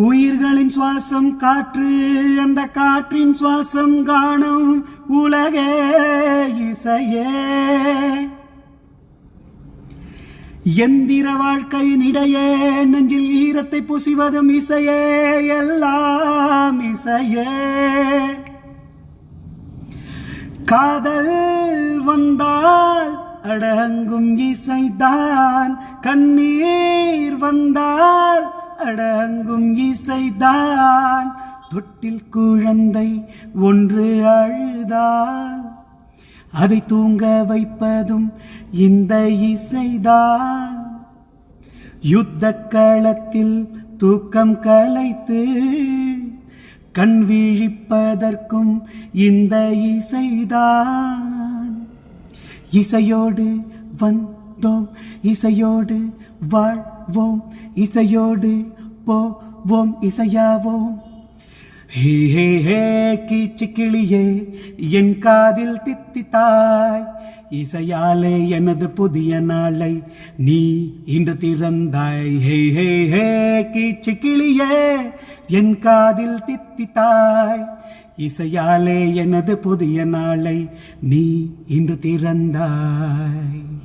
உயிர்களின் சுவாசம் காற்று, அந்த காற்றின் சுவாசம் காணும் உலகே இசையே. எந்திர வாழ்க்கையினிடையே நெஞ்சில் ஈரத்தை புசிவதும் இசையே, எல்லாம் இசையே. காதல் வந்தால் அடங்கும் இசைதான், கண்ணீர் வந்தால் அடங்கும் இசைதான். தொட்டில் குழந்தை ஒன்று அழுதால் அதை தூங்க வைப்பதும் இந்த இசைதான். யுத்த களத்தில் தூக்கம் கலைத்து கண் விழிப்பதற்கும் இந்த இசைதான். இசையோடு வந்தோம், இசையோடு வாழ்வோம், இசையோடு போவோம், இசையாவோம். ஹே ஹே ஹே கீச்சு கிளியே என் காதில் தித்தித்தாய், இசையாலே எனது புதிய நாளை நீ இன்று திறந்தாய். ஹே ஹே ஹே கீச்சு கிளியே என் காதில் தித்தித்தாய், இசையாலே எனது புதிய நாளை நீ இன்று திறந்தாய்.